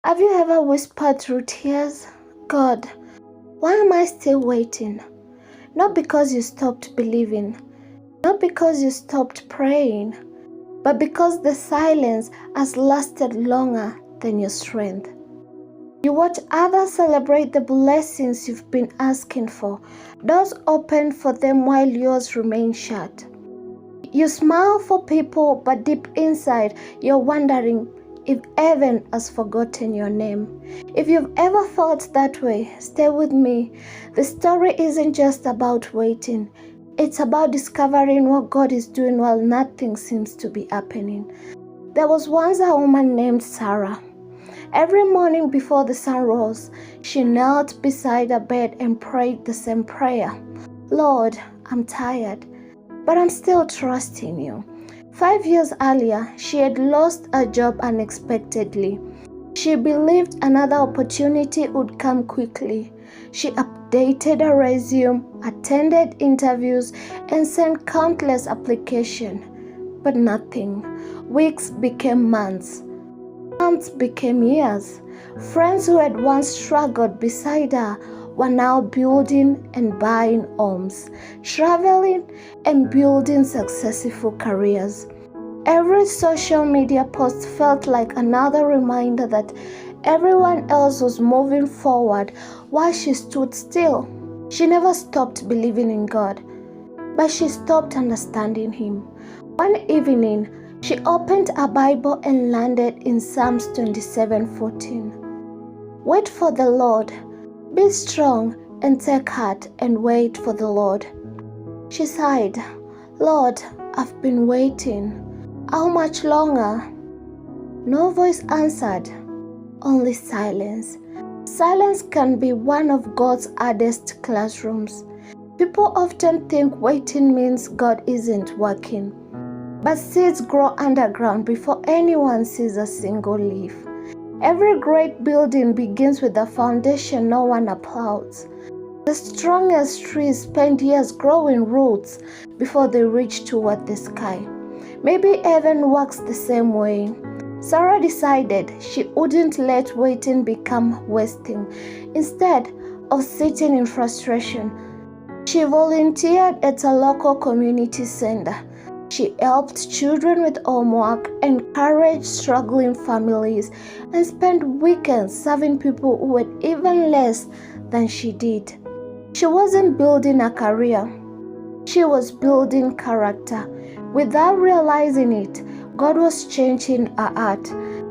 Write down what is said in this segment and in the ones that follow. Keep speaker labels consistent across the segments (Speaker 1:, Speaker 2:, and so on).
Speaker 1: Have you ever whispered through tears, God, why am I still waiting? Not because you stopped believing, not because you stopped praying, but because the silence has lasted longer than your strength. You watch others celebrate the blessings you've been asking for, doors open for them while yours remain shut. You smile for people, but deep inside, you're wondering if heaven has forgotten your name. If you've ever felt that way, stay with me. The story isn't just about waiting. It's about discovering what God is doing while nothing seems to be happening. There was once a woman named Sarah. Every morning before the sun rose, she knelt beside her bed and prayed the same prayer. Lord, I'm tired, but I'm still trusting you. 5 years earlier, she had lost her job unexpectedly. She believed another opportunity would come quickly. She updated her resume, attended interviews, and sent countless applications. But nothing. Weeks became months. Months became years. Friends who had once struggled beside her were now building and buying homes, traveling and building successful careers. Every social media post felt like another reminder that everyone else was moving forward while she stood still. She never stopped believing in God, but she stopped understanding Him. One evening, she opened her Bible and landed in Psalms 27:14. Wait for the Lord. Be strong and take heart and wait for the Lord. She sighed, Lord, I've been waiting. How much longer? No voice answered, only silence. Silence can be one of God's hardest classrooms. People often think waiting means God isn't working. But seeds grow underground before anyone sees a single leaf. Every great building begins with a foundation no one applauds. The strongest trees spend years growing roots before they reach toward the sky. Maybe heaven works the same way. Sarah decided she wouldn't let waiting become wasting. Instead of sitting in frustration, she volunteered at a local community center. She helped children with homework, encouraged struggling families, and spent weekends serving people who had even less than she did. She wasn't building a career. She was building character. Without realizing it, God was changing her heart.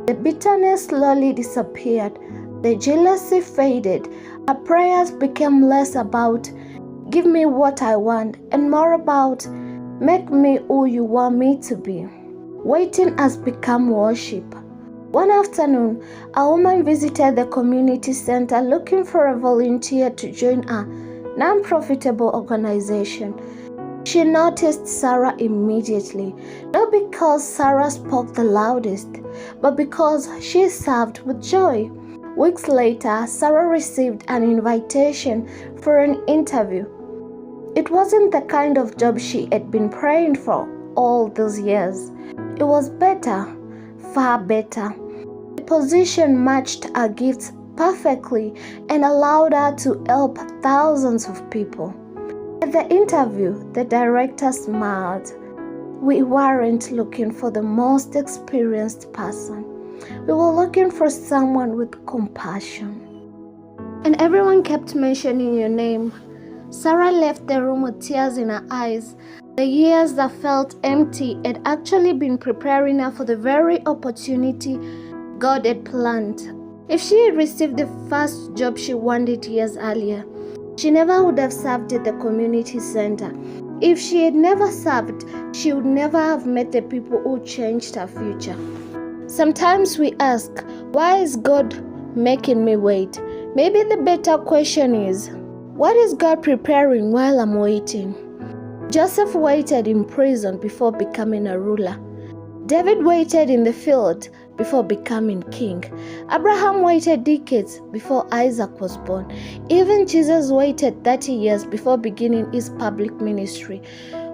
Speaker 1: The bitterness slowly disappeared. The jealousy faded. Her prayers became less about, give me what I want, and more about, make me who you want me to be. Waiting has become worship. One afternoon, a woman visited the community center looking for a volunteer to join a non-profitable organization. She noticed Sarah immediately, not because Sarah spoke the loudest, but because she served with joy. Weeks later, Sarah received an invitation for an interview. It wasn't the kind of job she had been praying for all those years. It was better, far better. The position matched her gifts perfectly and allowed her to help thousands of people. At the interview, the director smiled. We weren't looking for the most experienced person. We were looking for someone with compassion. And everyone kept mentioning your name. Sarah left the room with tears in her eyes. The years that felt empty had actually been preparing her for the very opportunity God had planned. If she had received the first job she wanted years earlier, she never would have served at the community center. If she had never served, she would never have met the people who changed her future. Sometimes we ask, why is God making me wait? Maybe the better question is, what is God preparing while I'm waiting? Joseph waited in prison before becoming a ruler. David waited in the field before becoming king. Abraham waited decades before Isaac was born. Even Jesus waited 30 years before beginning his public ministry.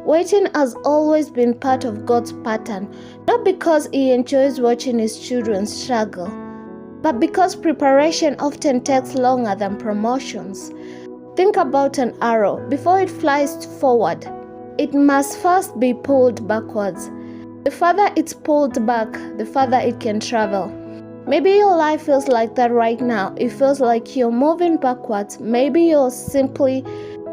Speaker 1: Waiting has always been part of God's pattern, not because He enjoys watching His children struggle, but because preparation often takes longer than promotions. Think about an arrow. Before it flies forward, it must first be pulled backwards. The farther it's pulled back, the farther it can travel. Maybe your life feels like that right now. It feels like you're moving backwards. Maybe you're simply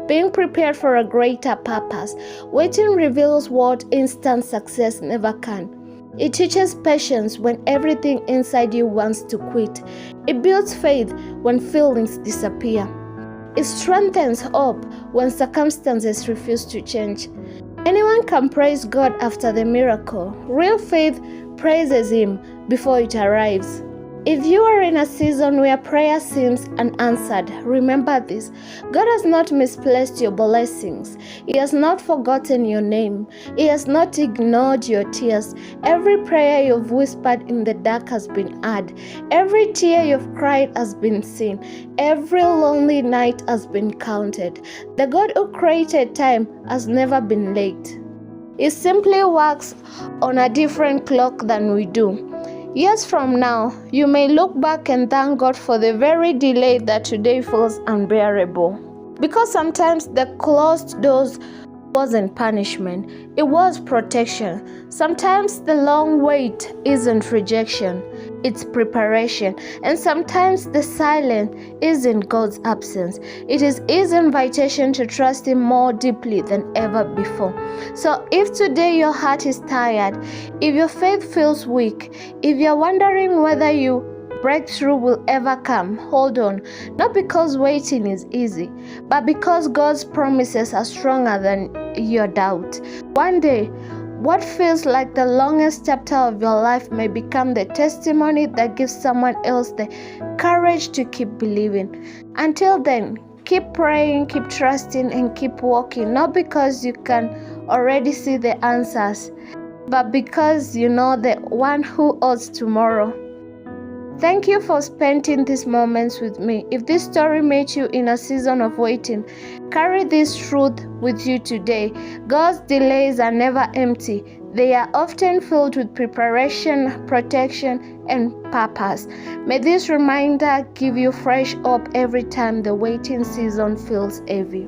Speaker 1: being prepared for a greater purpose. Waiting reveals what instant success never can. It teaches patience when everything inside you wants to quit. It builds faith when feelings disappear. It strengthens hope when circumstances refuse to change. Anyone can praise God after the miracle. Real faith praises Him before it arrives. If you are in a season where prayer seems unanswered, remember this. God has not misplaced your blessings. He has not forgotten your name. He has not ignored your tears. Every prayer you've whispered in the dark has been heard. Every tear you've cried has been seen. Every lonely night has been counted. The God who created time has never been late. He simply works on a different clock than we do. Years from now, you may look back and thank God for the very delay that today feels unbearable. Because sometimes the closed doors wasn't punishment, it was protection. Sometimes the long wait isn't rejection, it's preparation. And sometimes the silence isn't God's absence, it is His invitation to trust Him more deeply than ever before. So if today your heart is tired, if your faith feels weak, if you're wondering whether your breakthrough will ever come, hold on. Not because waiting is easy, but because God's promises are stronger than your doubt. One day, what feels like the longest chapter of your life may become the testimony that gives someone else the courage to keep believing. Until then, keep praying, keep trusting, and keep walking, not because you can already see the answers, but because you know the one who owns tomorrow. Thank you for spending these moments with me. If this story made you in a season of waiting, carry this truth with you today. God's delays are never empty. They are often filled with preparation, protection, and purpose. May this reminder give you fresh hope every time the waiting season feels heavy.